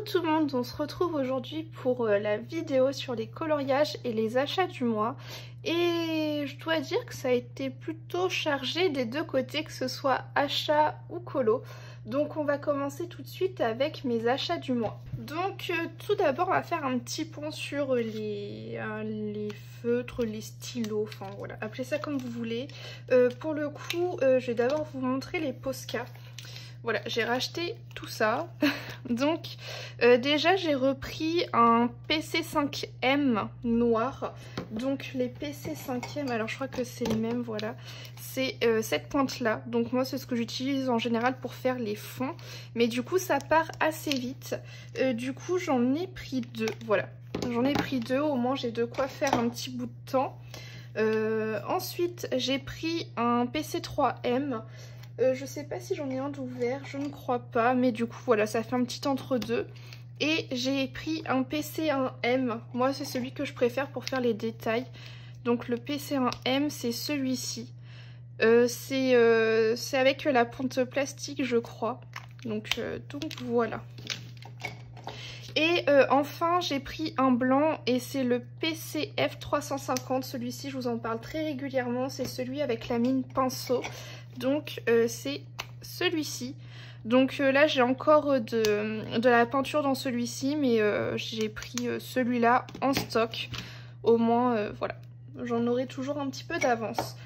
tout le monde, on se retrouve aujourd'hui pour la vidéo sur les coloriages et les achats du mois. Et je dois dire que ça a été plutôt chargé des deux côtés, que ce soit achat ou colo. Donc on va commencer tout de suite avec mes achats du mois. Donc tout d'abord on va faire un petit point sur les feutres, les stylos, enfin voilà, appelez ça comme vous voulez. Pour le coup je vais d'abord vous montrer les Posca. Voilà, j'ai racheté tout ça. Donc déjà j'ai repris un PC5M noir. Donc les PC5M, alors je crois que c'est les mêmes, voilà. C'est cette pointe là. Donc moi c'est ce que j'utilise en général pour faire les fonds. Mais du coup ça part assez vite. Du coup j'en ai pris deux, voilà. J'en ai pris deux, au moins j'ai de quoi faire un petit bout de temps. Ensuite j'ai pris un PC3M. Je sais pas si j'en ai un d'ouvert, je ne crois pas, mais du coup voilà, ça fait un petit entre-deux. Et j'ai pris un PC1M, moi c'est celui que je préfère pour faire les détails. Donc le PC1M c'est celui-ci. C'est avec la ponte plastique je crois. Donc voilà. Et enfin j'ai pris un blanc et c'est le PCF350, celui-ci je vous en parle très régulièrement, c'est celui avec la mine pinceau. Donc c'est celui-ci. Donc là j'ai encore de la peinture dans celui-ci, mais j'ai pris celui-là en stock. Au moins voilà, j'en aurai toujours un petit peu d'avance.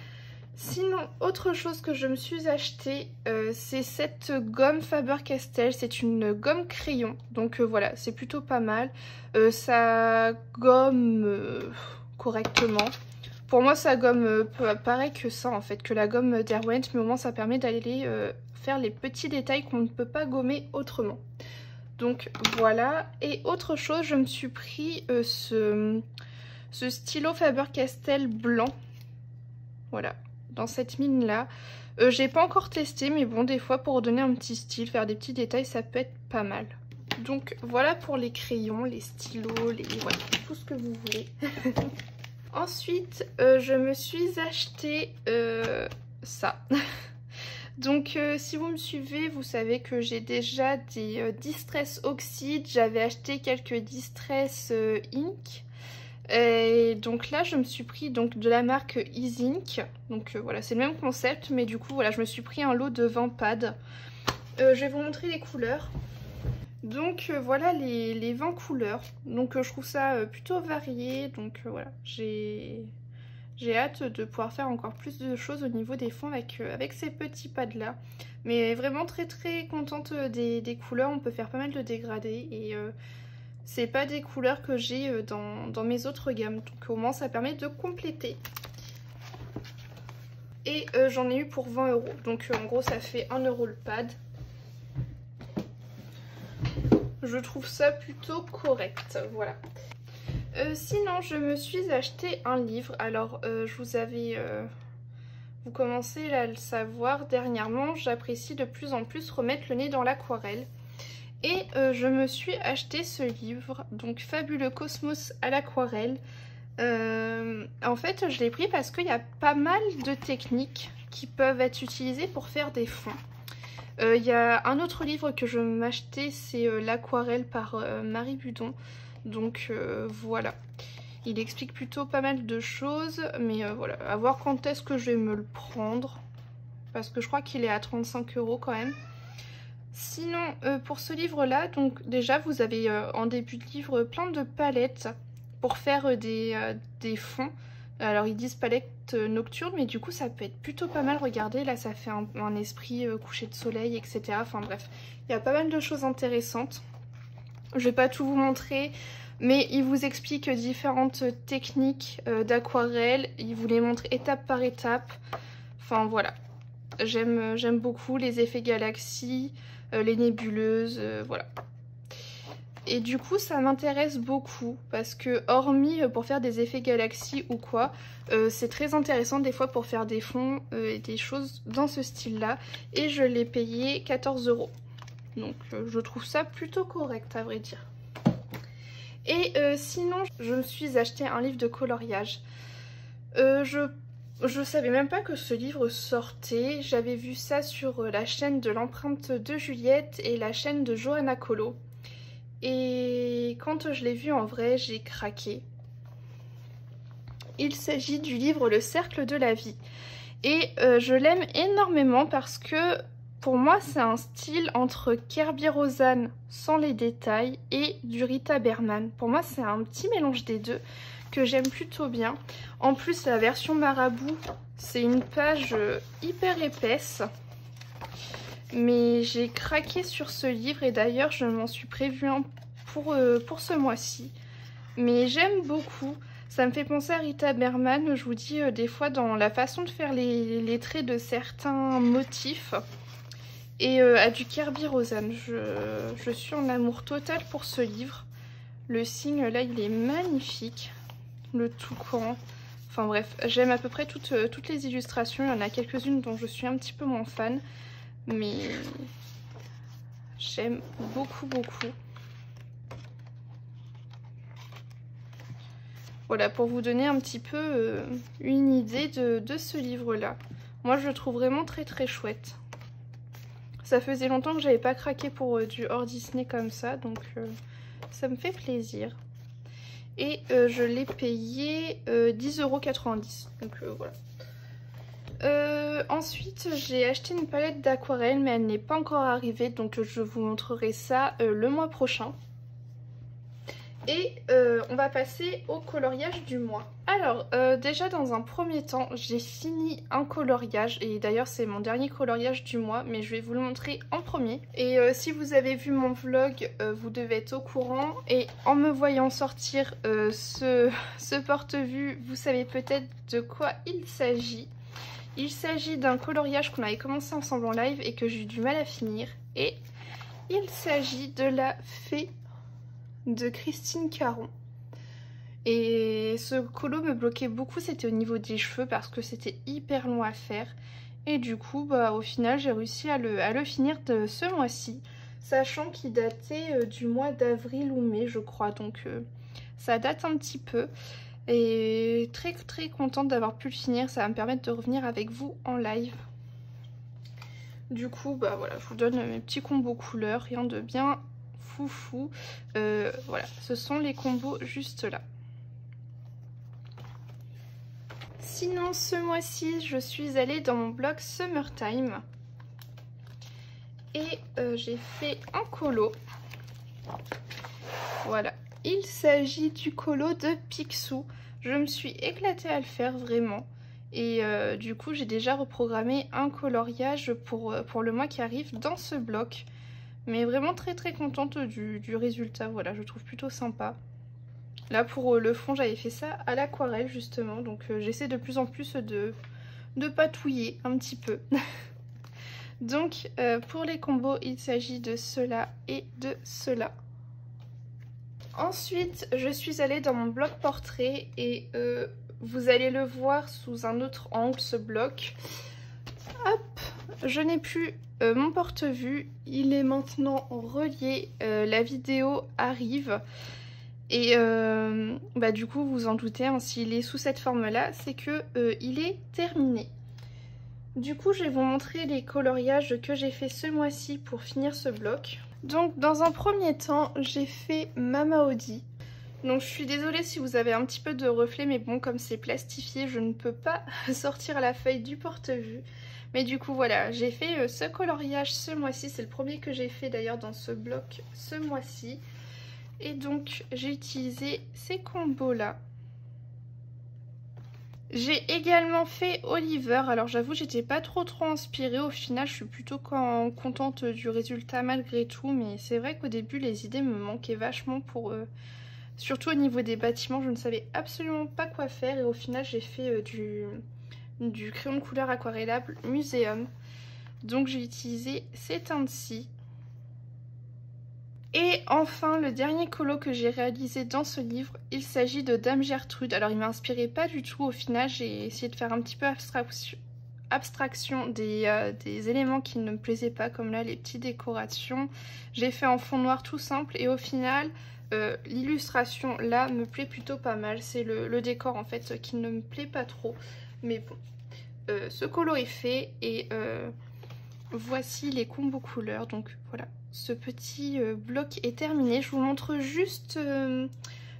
Sinon, autre chose que je me suis acheté, c'est cette gomme Faber-Castell. C'est une gomme crayon. Donc voilà, c'est plutôt pas mal. Ça gomme correctement. Pour moi, ça gomme pareil que ça en fait, que la gomme Derwent. Mais au moins, ça permet d'aller faire les petits détails qu'on ne peut pas gommer autrement. Donc voilà. Et autre chose, je me suis pris ce stylo Faber-Castell blanc. Voilà. Dans cette mine là, j'ai pas encore testé, mais bon, des fois pour donner un petit style, faire des petits détails, ça peut être pas mal. Donc voilà pour les crayons, les stylos, voilà, tout ce que vous voulez. Ensuite je me suis acheté ça. Donc si vous me suivez, vous savez que j'ai déjà des Distress Oxide, j'avais acheté quelques Distress Ink. Et donc là je me suis pris donc de la marque Easink. Donc voilà, c'est le même concept, mais du coup voilà, je me suis pris un lot de 20 pads. Je vais vous montrer les couleurs. Donc voilà les 20 couleurs. Donc je trouve ça plutôt varié. Donc voilà, j'ai hâte de pouvoir faire encore plus de choses au niveau des fonds avec ces petits pads là. Mais vraiment très contente des couleurs. On peut faire pas mal de dégradés et c'est pas des couleurs que j'ai dans mes autres gammes, donc au moins ça permet de compléter. Et j'en ai eu pour 20 €, donc en gros ça fait 1 € le pad. Je trouve ça plutôt correct, voilà. Sinon je me suis acheté un livre, alors vous commencez à le savoir dernièrement, j'apprécie de plus en plus remettre le nez dans l'aquarelle. Et je me suis acheté ce livre, donc Fabuleux Cosmos à l'aquarelle. En fait, je l'ai pris parce qu'il y a pas mal de techniques qui peuvent être utilisées pour faire des fonds. Il y a un autre livre que je vais m'acheter, c'est L'aquarelle par Marie Budon. Donc voilà. Il explique plutôt pas mal de choses, mais voilà, à voir quand est-ce que je vais me le prendre. Parce que je crois qu'il est à 35 € quand même. Sinon, pour ce livre-là, donc déjà vous avez en début de livre plein de palettes pour faire des fonds. Alors ils disent palette nocturne, mais du coup ça peut être plutôt pas mal. Regardez, là ça fait un esprit coucher de soleil, etc. Enfin bref, il y a pas mal de choses intéressantes. Je vais pas tout vous montrer, mais il vous explique différentes techniques d'aquarelle. Il vous les montre étape par étape. Enfin voilà, j'aime beaucoup les effets galaxies. Les nébuleuses, voilà. Et du coup ça m'intéresse beaucoup parce que hormis pour faire des effets galaxies ou quoi, c'est très intéressant des fois pour faire des fonds et des choses dans ce style là. Et je l'ai payé 14 €. Donc je trouve ça plutôt correct à vrai dire. Et sinon je me suis acheté un livre de coloriage. Je savais même pas que ce livre sortait. J'avais vu ça sur la chaîne de l'empreinte de Juliette et la chaîne de Johanna Colo. et quand je l'ai vu en vrai, j'ai craqué. Il s'agit du livre Le Cercle de la Vie. Et je l'aime énormément parce que pour moi c'est un style entre Kerby Rosanes sans les détails et du Rita Berman. Pour moi c'est un petit mélange des deux que j'aime plutôt bien. En plus la version marabout, c'est une page hyper épaisse. Mais j'ai craqué sur ce livre et d'ailleurs je m'en suis prévu un pour ce mois-ci. Mais j'aime beaucoup. Ça me fait penser à Rita Berman, je vous dis, des fois dans la façon de faire les traits de certains motifs. Et à du Kerby Rosanes. Je suis en amour total pour ce livre. Le signe là, il est magnifique. Le toucan. Enfin bref, j'aime à peu près toutes les illustrations. Il y en a quelques-unes dont je suis un petit peu moins fan. Mais j'aime beaucoup, beaucoup. Voilà, pour vous donner un petit peu une idée de ce livre-là. Moi, je le trouve vraiment très très chouette. Ça faisait longtemps que j'avais pas craqué pour du hors Disney comme ça, donc ça me fait plaisir. Et je l'ai payé 10,90 €, donc voilà. Ensuite, j'ai acheté une palette d'aquarelle, mais elle n'est pas encore arrivée, donc je vous montrerai ça le mois prochain. Et on va passer au coloriage du mois. Alors déjà dans un premier temps j'ai fini un coloriage et d'ailleurs c'est mon dernier coloriage du mois mais je vais vous le montrer en premier. Et si vous avez vu mon vlog vous devez être au courant et en me voyant sortir ce porte-vue vous savez peut-être de quoi il s'agit. Il s'agit d'un coloriage qu'on avait commencé ensemble en live et que j'ai eu du mal à finir et il s'agit de la Fée de Christine Caron. Et ce colo me bloquait beaucoup, c'était au niveau des cheveux parce que c'était hyper long à faire. Et du coup, bah, au final, j'ai réussi à le finir de ce mois-ci, sachant qu'il datait du mois d'avril ou mai, je crois. Donc ça date un petit peu. Et très très contente d'avoir pu le finir, ça va me permettre de revenir avec vous en live. Du coup, bah voilà, je vous donne mes petits combos couleurs, rien de bien foufou. Voilà, ce sont les combos juste là. Sinon, ce mois-ci, je suis allée dans mon blog Summertime et j'ai fait un colo. Voilà, il s'agit du colo de Picsou. Je me suis éclatée à le faire vraiment. Et du coup, j'ai déjà reprogrammé un coloriage pour le mois qui arrive dans ce bloc. Mais vraiment très très contente du résultat, voilà, je trouve plutôt sympa. Là pour le fond j'avais fait ça à l'aquarelle justement, donc j'essaie de plus en plus de patouiller un petit peu. Donc pour les combos il s'agit de cela et de cela. Ensuite je suis allée dans mon bloc portrait et vous allez le voir sous un autre angle ce bloc. Hop, je n'ai plus mon porte-vue, il est maintenant relié, la vidéo arrive et bah, du coup vous en doutez, hein, s'il est sous cette forme là c'est que il est terminé. Du coup je vais vous montrer les coloriages que j'ai fait ce mois-ci pour finir ce bloc. Donc dans un premier temps j'ai fait Mama Audi. Donc je suis désolée si vous avez un petit peu de reflet mais bon comme c'est plastifié je ne peux pas sortir la feuille du porte-vue. Mais du coup voilà, j'ai fait ce coloriage ce mois-ci, c'est le premier que j'ai fait d'ailleurs dans ce bloc ce mois-ci. Et donc j'ai utilisé ces combos là. J'ai également fait Oliver, alors j'avoue j'étais pas trop inspirée, au final je suis plutôt contente du résultat malgré tout. Mais c'est vrai qu'au début les idées me manquaient vachement pour... surtout au niveau des bâtiments, je ne savais absolument pas quoi faire et au final j'ai fait du crayon de couleur aquarellable Muséum. Donc j'ai utilisé ces teintes-ci. Et enfin le dernier colo que j'ai réalisé dans ce livre, il s'agit de Dame Gertrude. Alors il m'a inspiré pas du tout, au final j'ai essayé de faire un petit peu abstraction des éléments qui ne me plaisaient pas, comme là les petites décorations. J'ai fait en fond noir tout simple et au final l'illustration là me plaît plutôt pas mal. C'est le décor en fait qui ne me plaît pas trop. Mais bon, ce colo est fait et voici les combos couleurs. Donc voilà, ce petit bloc est terminé. Je vous montre juste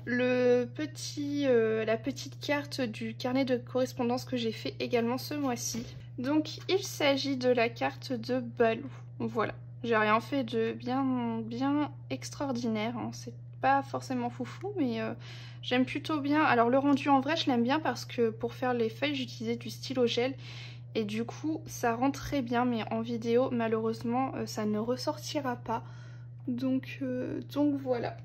la petite carte du carnet de correspondance que j'ai fait également ce mois-ci. Donc il s'agit de la carte de Balou. Voilà, j'ai rien fait de bien extraordinaire, hein. C'est pas forcément foufou, mais j'aime plutôt bien. Alors le rendu en vrai je l'aime bien parce que pour faire les feuilles j'utilisais du stylo gel et du coup ça rend très bien, mais en vidéo malheureusement ça ne ressortira pas. Donc voilà.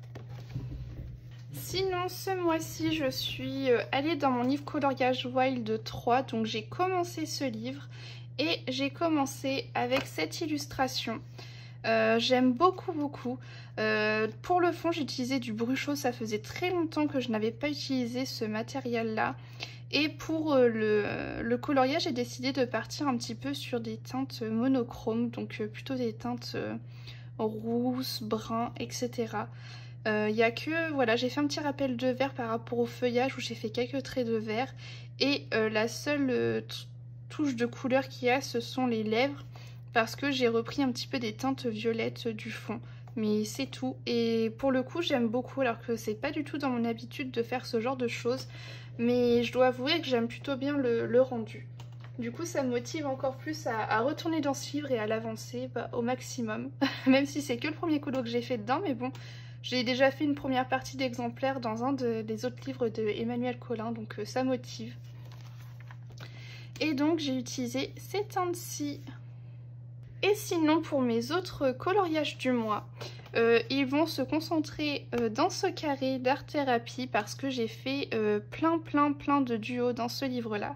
Sinon ce mois-ci je suis allée dans mon livre coloriage Wild 3, donc j'ai commencé ce livre et j'ai commencé avec cette illustration. J'aime beaucoup. Pour le fond j'ai utilisé du Bruchot, ça faisait très longtemps que je n'avais pas utilisé ce matériel là. Et pour le coloriage j'ai décidé de partir un petit peu sur des teintes monochromes, donc plutôt des teintes rousses, bruns, etc. Il y a que, voilà, j'ai fait un petit rappel de vert par rapport au feuillage où j'ai fait quelques traits de vert. Et la seule touche de couleur qu'il y a, ce sont les lèvres, parce que j'ai repris un petit peu des teintes violettes du fond. Mais c'est tout. Et pour le coup, j'aime beaucoup, alors que c'est pas du tout dans mon habitude de faire ce genre de choses. Mais je dois avouer que j'aime plutôt bien le rendu. Du coup, ça me motive encore plus à retourner dans ce livre et à l'avancer au maximum. Même si c'est que le premier colo que j'ai fait dedans, mais bon... J'ai déjà fait une première partie d'exemplaires dans un des autres livres de Emmanuel Collin, donc ça motive. Et donc j'ai utilisé ces teintes-ci. Et sinon pour mes autres coloriages du mois, ils vont se concentrer dans ce carré d'art thérapie parce que j'ai fait plein de duos dans ce livre-là.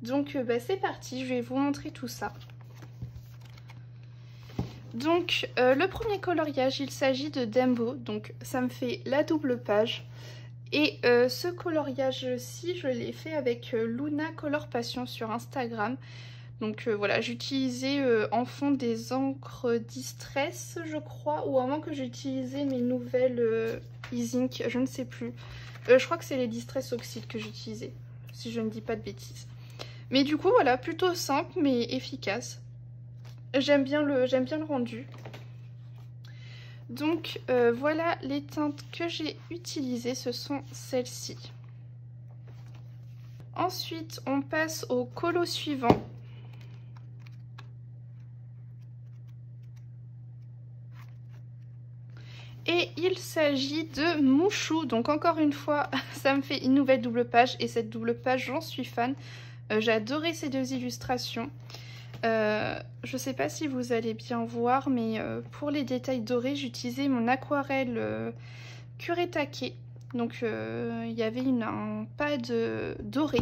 Donc c'est parti, je vais vous montrer tout ça. Donc le premier coloriage, il s'agit de Dembo, donc ça me fait la double page. Et ce coloriage-ci, je l'ai fait avec Luna Color Passion sur Instagram. Donc voilà, j'utilisais en fond des encres Distress, je crois, ou avant que j'utilisais mes nouvelles e-ink, je ne sais plus. Je crois que c'est les Distress Oxyde que j'utilisais, si je ne dis pas de bêtises. Mais du coup, voilà, plutôt simple mais efficace. J'aime bien le rendu. Donc voilà les teintes que j'ai utilisées, ce sont celles-ci. Ensuite on passe au colo suivant. Et il s'agit de Mouchou. Donc encore une fois, ça me fait une nouvelle double page. Et cette double page, j'en suis fan. J'ai adoré ces deux illustrations. Je sais pas si vous allez bien voir, mais pour les détails dorés, j'utilisais mon aquarelle Kuretake. Donc il y avait un pad doré.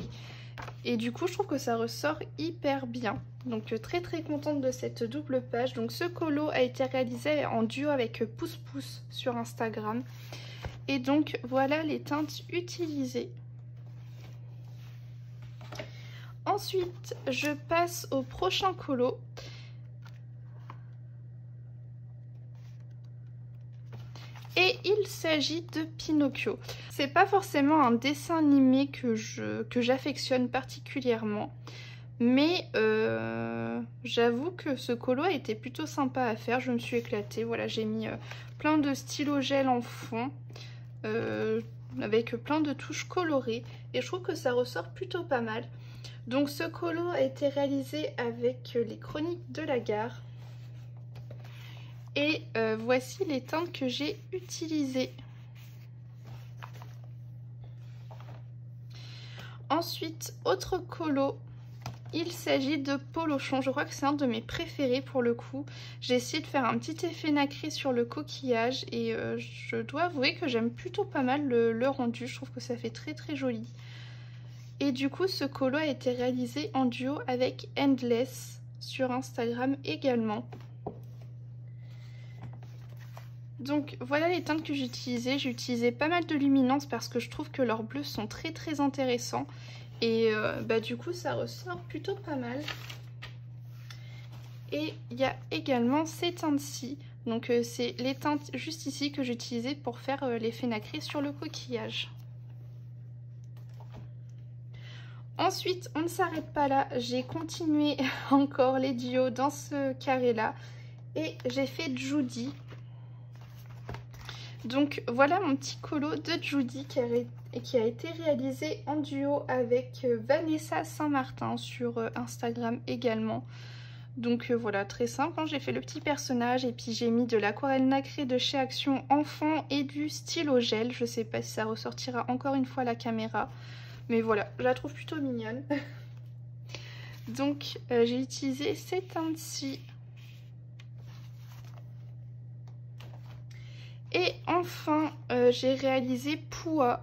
Et du coup, je trouve que ça ressort hyper bien. Donc très contente de cette double page. Donc ce colo a été réalisé en duo avec Pouce Pouce sur Instagram. Et donc voilà les teintes utilisées. Ensuite, je passe au prochain colo. Et il s'agit de Pinocchio. C'est pas forcément un dessin animé que j'affectionne particulièrement. Mais j'avoue que ce colo a été plutôt sympa à faire. Je me suis éclatée. Voilà, j'ai mis plein de stylo gel en fond. Avec plein de touches colorées. Et je trouve que ça ressort plutôt pas mal. Donc ce colo a été réalisé avec les Chroniques de la Gare. Et voici les teintes que j'ai utilisées. Ensuite, autre colo, il s'agit de Polochon. Je crois que c'est un de mes préférés pour le coup. J'ai essayé de faire un petit effet nacré sur le coquillage et je dois avouer que j'aime plutôt pas mal le rendu. Je trouve que ça fait très joli. Et du coup, ce colo a été réalisé en duo avec Endless sur Instagram également. Donc voilà les teintes que j'ai utilisées. J'ai utilisé pas mal de luminance parce que je trouve que leurs bleus sont très intéressants. Et du coup, ça ressort plutôt pas mal. Et il y a également ces teintes-ci. Donc c'est les teintes juste ici que j'ai utilisées pour faire l'effet nacré sur le coquillage. Ensuite, on ne s'arrête pas là, j'ai continué encore les duos dans ce carré-là et j'ai fait Judy. Donc voilà mon petit colo de Judy qui a été réalisé en duo avec Vanessa Saint-Martin sur Instagram également. Donc voilà, très simple, hein. J'ai fait le petit personnage et puis j'ai mis de l'aquarelle nacrée de chez Action en fond et du stylo gel. Je sais pas si ça ressortira encore une fois à la caméra, mais voilà, je la trouve plutôt mignonne. Donc j'ai utilisé ces teintes-ci. Et enfin, j'ai réalisé Poua.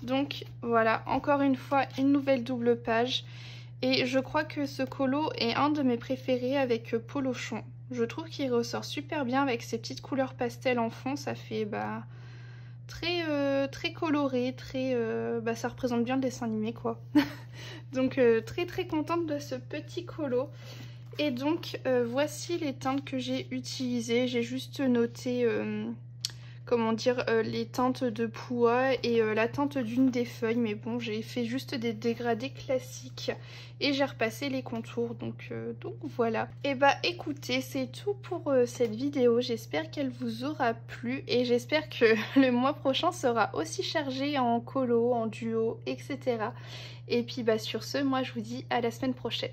Donc voilà, encore une fois, une nouvelle double page. Et je crois que ce colo est un de mes préférés avec Polochon. Je trouve qu'il ressort super bien avec ces petites couleurs pastel en fond. Ça fait très coloré, ça représente bien le dessin animé quoi. Donc très contente de ce petit colo. Et donc voici les teintes que j'ai utilisées. J'ai juste noté les teintes de Poua et la teinte d'une des feuilles, mais bon, j'ai fait juste des dégradés classiques et j'ai repassé les contours, donc voilà. Et bah écoutez, c'est tout pour cette vidéo, j'espère qu'elle vous aura plu et j'espère que le mois prochain sera aussi chargé en colo, en duo, etc. Et puis bah sur ce, moi je vous dis à la semaine prochaine.